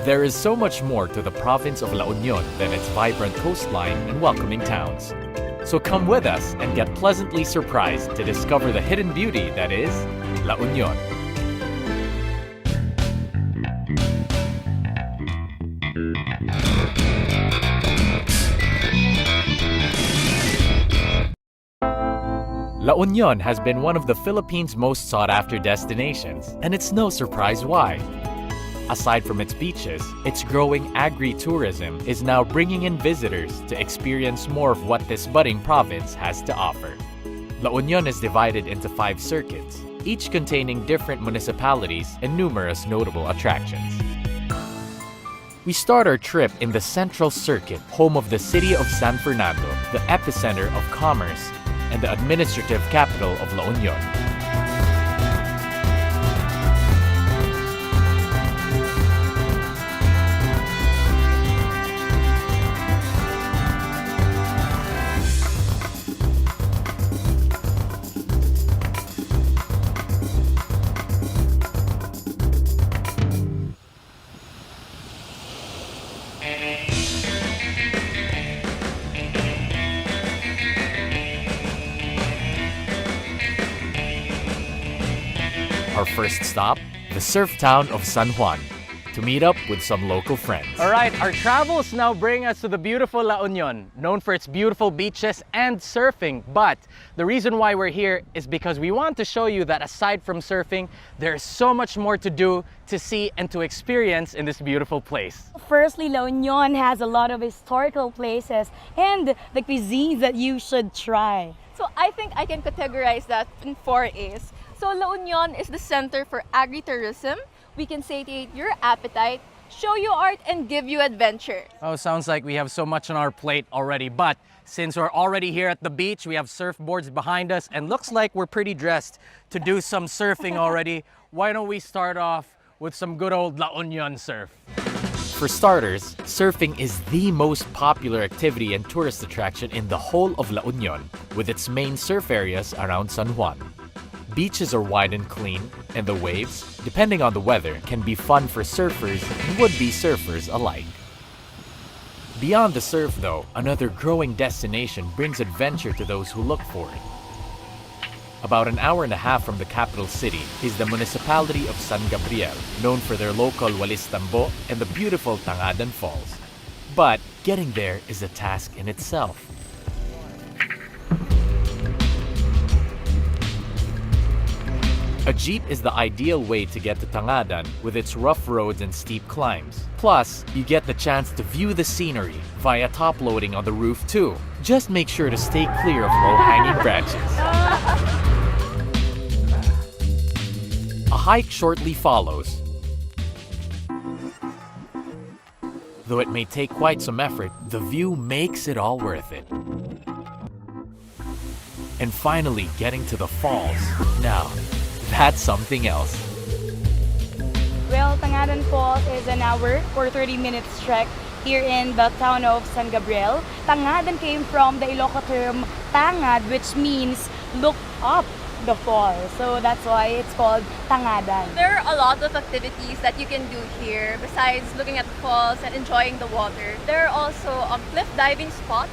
There is so much more to the province of La Union than its vibrant coastline and welcoming towns. So come with us and get pleasantly surprised to discover the hidden beauty that is La Union. La Union has been one of the Philippines' most sought-after destinations, and it's no surprise why. Aside from its beaches, its growing agri-tourism is now bringing in visitors to experience more of what this budding province has to offer. La Union is divided into 5 circuits, each containing different municipalities and numerous notable attractions. We start our trip in the Central Circuit, home of the city of San Fernando, the epicenter of commerce and the administrative capital of La Union. Our first stop, the surf town of San Juan, to meet up with some local friends. Alright, our travels now bring us to the beautiful La Union, known for its beautiful beaches and surfing. But the reason why we're here is because we want to show you that aside from surfing, there's so much more to do, to see, and to experience in this beautiful place. Firstly, La Union has a lot of historical places and the cuisines that you should try. So I think I can categorize that in 4 A's. So La Union is the center for agri-tourism. We can satiate your appetite, show you art, and give you adventure. Oh, sounds like we have so much on our plate already. But since we're already here at the beach, we have surfboards behind us, and looks like we're pretty dressed to do some surfing already. Why don't we start off with some good old La Union surf? For starters, surfing is the most popular activity and tourist attraction in the whole of La Union, with its main surf areas around San Juan. Beaches are wide and clean, and the waves, depending on the weather, can be fun for surfers and would-be surfers alike. Beyond the surf, though, another growing destination brings adventure to those who look for it. About an hour and a half from the capital city is the municipality of San Gabriel, known for their local walis tambo and the beautiful Tangadan Falls. But getting there is a task in itself. A jeep is the ideal way to get to Tangadan with its rough roads and steep climbs. Plus, you get the chance to view the scenery via top-loading on the roof too. Just make sure to stay clear of low-hanging branches. A hike shortly follows. Though it may take quite some effort, the view makes it all worth it. And finally getting to the falls. Now, that's something else. Well, Tangadan Falls is an hour or 30 minutes trek here in the town of San Gabriel. Tangadan came from the Ilocos term tangad, which means look up the fall. So that's why it's called Tangadan. There are a lot of activities that you can do here besides looking at the falls and enjoying the water. There are also cliff diving spots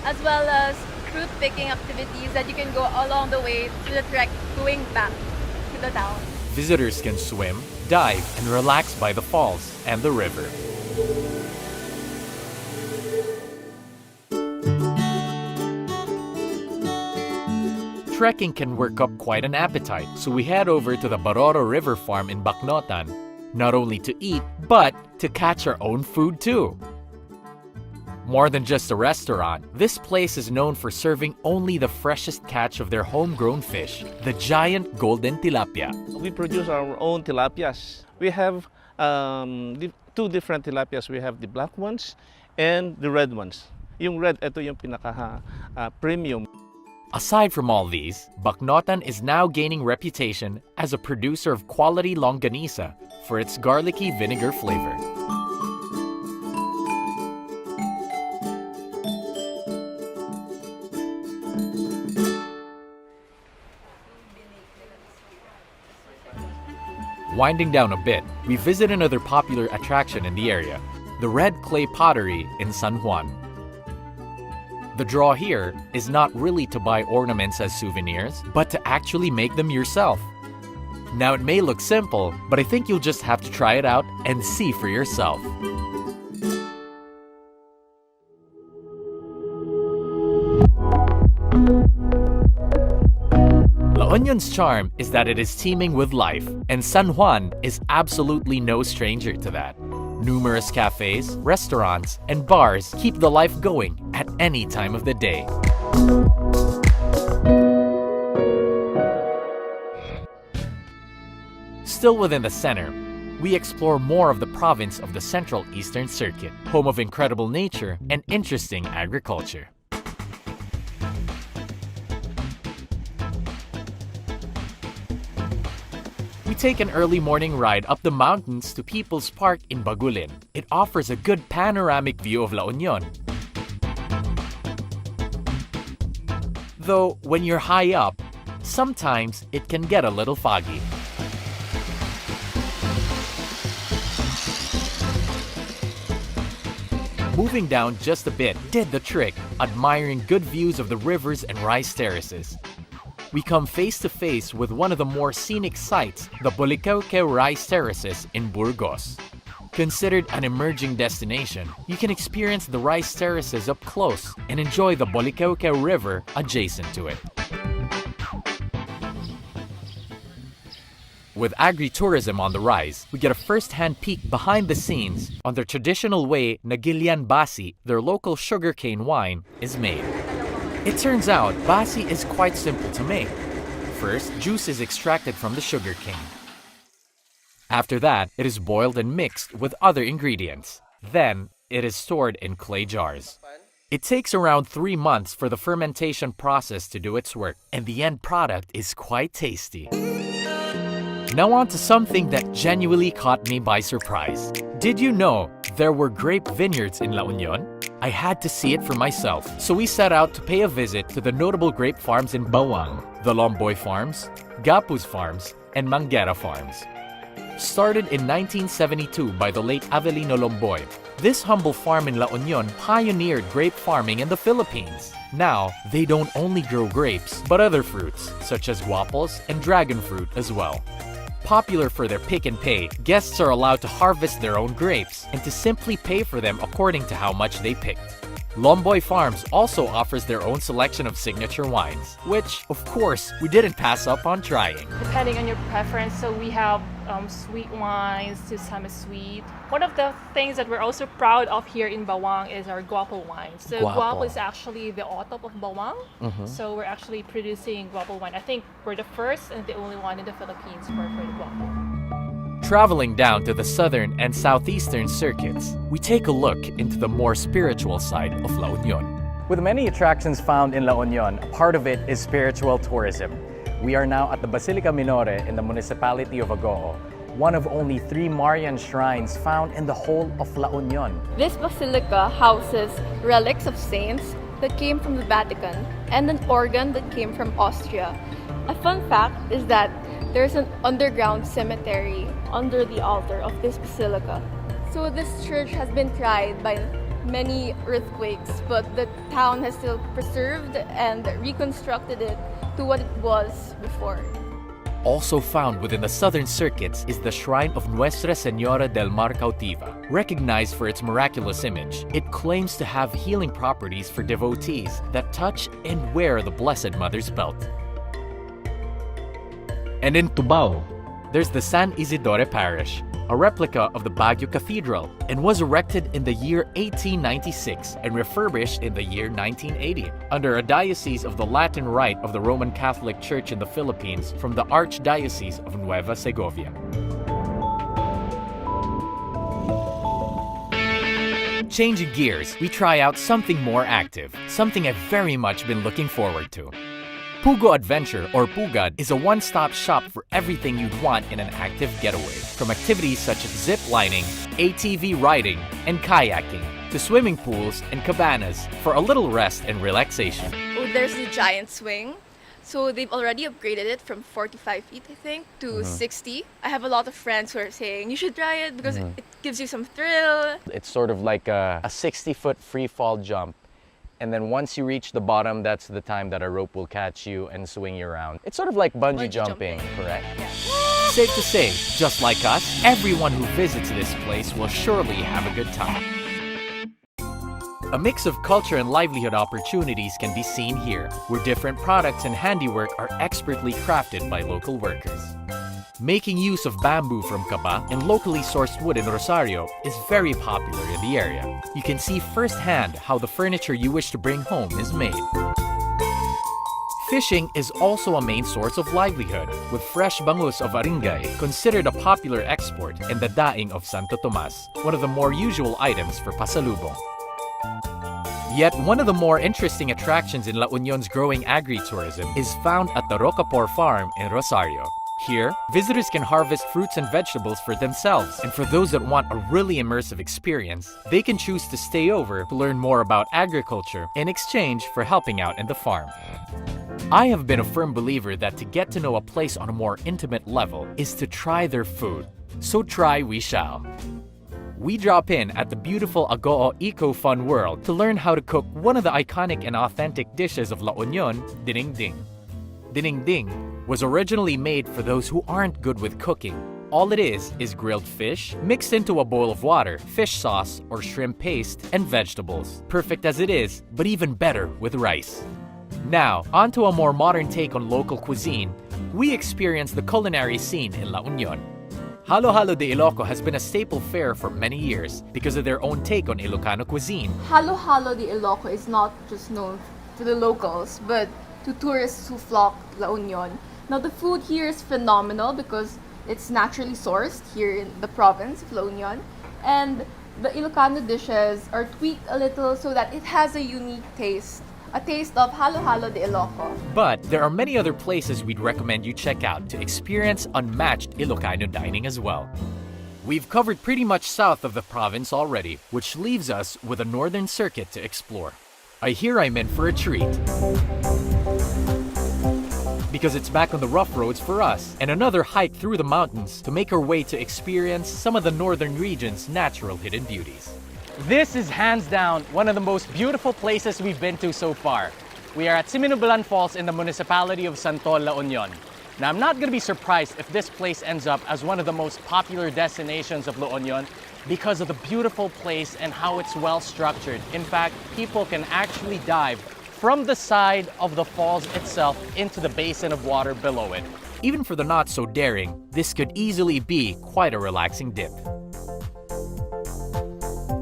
as well as fruit picking activities that you can go along the way to the trek going back to the town. Visitors can swim, dive, and relax by the falls and the river. Trekking can work up quite an appetite, so we head over to the Baroro River Farm in Bacnotan, not only to eat, but to catch our own food too. More than just a restaurant, this place is known for serving only the freshest catch of their homegrown fish, the giant golden tilapia. We produce our own tilapias. We have 2 different tilapias. We have the black ones and the red ones. Yung red, ito yung pinaka premium. Aside from all these, Bacnotan is now gaining reputation as a producer of quality longanisa for its garlicky vinegar flavor. Winding down a bit, we visit another popular attraction in the area, the red clay pottery in San Juan. The draw here is not really to buy ornaments as souvenirs, but to actually make them yourself. Now it may look simple, but I think you'll just have to try it out and see for yourself. La Union's charm is that it is teeming with life, and San Juan is absolutely no stranger to that. Numerous cafes, restaurants, and bars keep the life going at any time of the day. Still within the center, we explore more of the province of the Central Eastern Circuit, home of incredible nature and interesting agriculture. We take an early morning ride up the mountains to People's Park in Bagulin. It offers a good panoramic view of La Union. Though, when you're high up, sometimes it can get a little foggy. Moving down just a bit did the trick, admiring good views of the rivers and rice terraces. We come face to face with one of the more scenic sites, the Bolicauque Rice Terraces in Burgos. Considered an emerging destination, you can experience the rice terraces up close and enjoy the Bolicauque River adjacent to it. With agritourism on the rise, we get a first-hand peek behind the scenes on the traditional way Nagilian Basi, their local sugarcane wine, is made. It turns out, Basi is quite simple to make. First, juice is extracted from the sugarcane. After that, it is boiled and mixed with other ingredients. Then, it is stored in clay jars. It takes around 3 months for the fermentation process to do its work, and the end product is quite tasty. Now on to something that genuinely caught me by surprise. Did you know there were grape vineyards in La Union? I had to see it for myself, so we set out to pay a visit to the notable grape farms in Bawang, the Lomboy Farms, Gapuz Farms, and Manguera Farms. Started in 1972 by the late Avelino Lomboy, this humble farm in La Union pioneered grape farming in the Philippines. Now, they don't only grow grapes, but other fruits, such as guapos and dragon fruit as well. Popular for their pick and pay, guests are allowed to harvest their own grapes and to simply pay for them according to how much they picked. Lomboy Farms also offers their own selection of signature wines, which, of course, we didn't pass up on trying. Depending on your preference, so we have sweet wines to semi-sweet. One of the things that we're also proud of here in Bawang is our guapo wine. So guapo is actually the otop of Bawang. So we're actually producing guapo wine. I think we're the first and the only one in the Philippines for the guapo. Traveling down to the southern and southeastern circuits, we take a look into the more spiritual side of La Union. With many attractions found in La Union, part of it is spiritual tourism. We are now at the Basilica Minore in the municipality of Agoo, one of only 3 Marian shrines found in the whole of La Union. This basilica houses relics of saints that came from the Vatican and an organ that came from Austria. A fun fact is that there's an underground cemetery under the altar of this basilica. So this church has been tried by many earthquakes, but the town has still preserved and reconstructed it to what it was before. Also found within the southern circuits is the shrine of Nuestra Señora del Mar Cautiva. Recognized for its miraculous image, it claims to have healing properties for devotees that touch and wear the Blessed Mother's belt. And in Tubao, there's the San Isidore Parish, a replica of the Baguio Cathedral, and was erected in the year 1896 and refurbished in the year 1980 under a diocese of the Latin Rite of the Roman Catholic Church in the Philippines from the Archdiocese of Nueva Segovia. Changing gears, we try out something more active, something I've very much been looking forward to. Pugo Adventure, or Pugad, is a one-stop shop for everything you'd want in an active getaway. From activities such as zip lining, ATV riding, and kayaking, to swimming pools and cabanas for a little rest and relaxation. Oh, there's the giant swing. So they've already upgraded it from 45 feet, I think, to 60. I have a lot of friends who are saying you should try it because it gives you some thrill. It's sort of like a 60-foot free fall jump. And then once you reach the bottom, that's the time that a rope will catch you and swing you around. It's sort of like bungee jumping, correct? Yeah. Safe to say, just like us, everyone who visits this place will surely have a good time. A mix of culture and livelihood opportunities can be seen here, where different products and handiwork are expertly crafted by local workers. Making use of bamboo from Kaba and locally sourced wood in Rosario is very popular in the area. You can see firsthand how the furniture you wish to bring home is made. Fishing is also a main source of livelihood, with fresh bangus of Aringay considered a popular export, and the daing of Santo Tomas, one of the more usual items for pasalubong. Yet one of the more interesting attractions in La Union's growing agritourism is found at the Rocapor farm in Rosario. Here, visitors can harvest fruits and vegetables for themselves, and for those that want a really immersive experience, they can choose to stay over to learn more about agriculture in exchange for helping out in the farm. I have been a firm believer that to get to know a place on a more intimate level is to try their food. So try we shall. We drop in at the beautiful Agoo Eco Fun World to learn how to cook one of the iconic and authentic dishes of La Union, Dinengding. Dinengding was originally made for those who aren't good with cooking. All it is grilled fish mixed into a bowl of water, fish sauce or shrimp paste, and vegetables. Perfect as it is, but even better with rice. Now, onto a more modern take on local cuisine, we experience the culinary scene in La Union. Halo Halo de Iloco has been a staple fare for many years because of their own take on Ilocano cuisine. Halo Halo de Iloco is not just known to the locals, but to tourists who flock La Union. Now, the food here is phenomenal because it's naturally sourced here in the province of La Union, and the Ilocano dishes are tweaked a little so that it has a unique taste. A taste of Halo Halo de Iloco. But there are many other places we'd recommend you check out to experience unmatched Ilocano dining as well. We've covered pretty much south of the province already, which leaves us with a northern circuit to explore. I hear I'm in for a treat. Because it's back on the rough roads for us, and another hike through the mountains to make our way to experience some of the northern region's natural hidden beauties. This is hands down one of the most beautiful places we've been to so far. We are at Siminubulan Falls in the municipality of Santol, La Union. Now, I'm not going to be surprised if this place ends up as one of the most popular destinations of La Union because of the beautiful place and how it's well structured. In fact, people can actually dive from the side of the falls itself into the basin of water below it. Even for the not so daring, this could easily be quite a relaxing dip.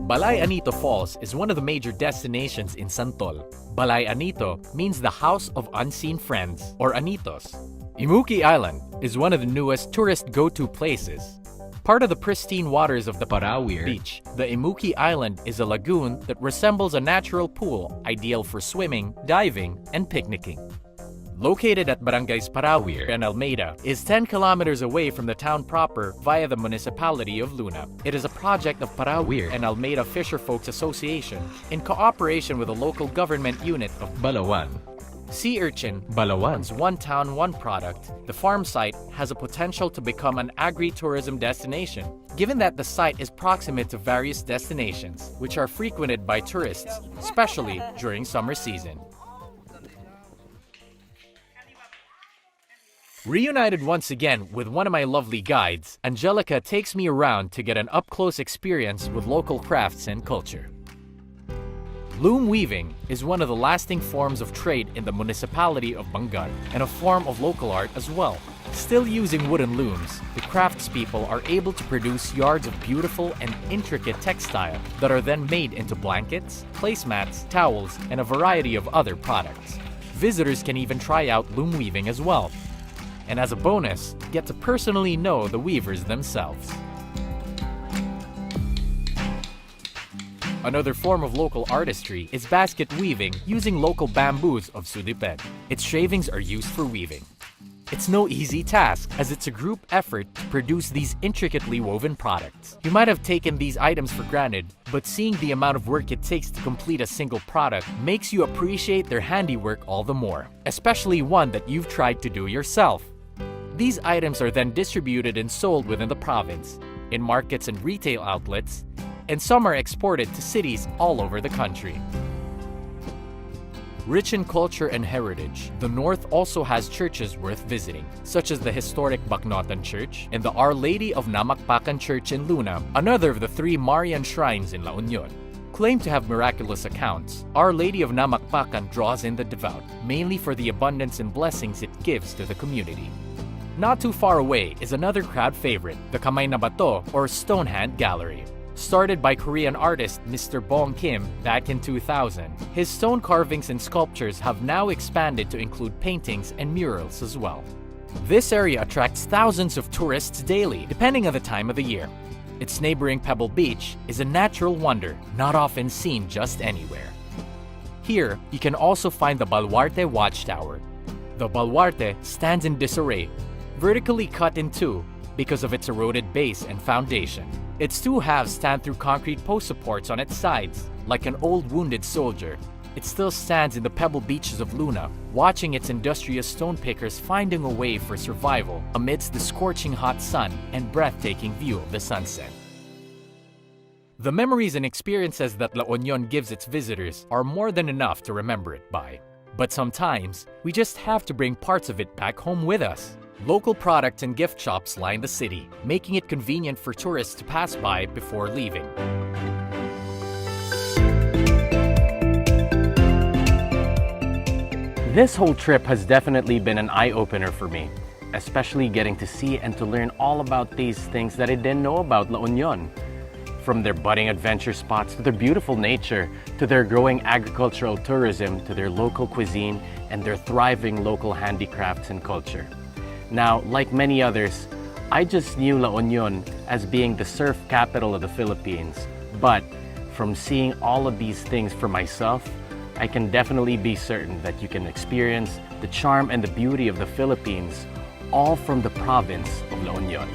Balay Anito Falls is one of the major destinations in Santol. Balay Anito means the house of unseen friends, or Anitos. Imuki Island is one of the newest tourist go-to places. Part of the pristine waters of the Parawir beach, the Imuki Island is a lagoon that resembles a natural pool, ideal for swimming, diving, and picnicking. Located at Barangays Parawir and Almeida, is 10 kilometers away from the town proper via the municipality of Luna. It is a project of Parawir and Almeida Fisherfolks Association in cooperation with a local government unit of Balawan. Sea urchin, Balawan's one town, one product, the farm site has a potential to become an agri-tourism destination, given that the site is proximate to various destinations, which are frequented by tourists, especially during summer season. Reunited once again with one of my lovely guides, Angelica takes me around to get an up-close experience with local crafts and culture. Loom weaving is one of the lasting forms of trade in the municipality of Bangar and a form of local art as well. Still using wooden looms, the craftspeople are able to produce yards of beautiful and intricate textile that are then made into blankets, placemats, towels, and a variety of other products. Visitors can even try out loom weaving as well. And as a bonus, get to personally know the weavers themselves. Another form of local artistry is basket weaving using local bamboos of Sudipen. Its shavings are used for weaving. It's no easy task, as it's a group effort to produce these intricately woven products. You might have taken these items for granted, but seeing the amount of work it takes to complete a single product makes you appreciate their handiwork all the more, especially one that you've tried to do yourself. These items are then distributed and sold within the province, in markets and retail outlets, and some are exported to cities all over the country. Rich in culture and heritage, the North also has churches worth visiting, such as the historic Bacnotan Church and the Our Lady of Namakpakan Church in Luna, another of the 3 Marian shrines in La Union. Claimed to have miraculous accounts, Our Lady of Namakpakan draws in the devout, mainly for the abundance and blessings it gives to the community. Not too far away is another crowd favorite, the Kamay na Bato or Stone Hand Gallery. Started by Korean artist Mr. Bong Kim back in 2000, his stone carvings and sculptures have now expanded to include paintings and murals as well. This area attracts thousands of tourists daily, depending on the time of the year. Its neighboring Pebble Beach is a natural wonder not often seen just anywhere. Here, you can also find the Baluarte Watchtower. The Baluarte stands in disarray, vertically cut in two because of its eroded base and foundation. Its 2 halves stand through concrete post supports on its sides. Like an old wounded soldier, it still stands in the pebble beaches of Luna, watching its industrious stone pickers finding a way for survival amidst the scorching hot sun and breathtaking view of the sunset. The memories and experiences that La Union gives its visitors are more than enough to remember it by. But sometimes, we just have to bring parts of it back home with us. Local products and gift shops line the city, making it convenient for tourists to pass by before leaving. This whole trip has definitely been an eye-opener for me, especially getting to see and to learn all about these things that I didn't know about La Union. From their budding adventure spots to their beautiful nature, to their growing agricultural tourism, to their local cuisine and their thriving local handicrafts and culture. Now, like many others, I just knew La Union as being the surf capital of the Philippines. But from seeing all of these things for myself, I can definitely be certain that you can experience the charm and the beauty of the Philippines, all from the province of La Union.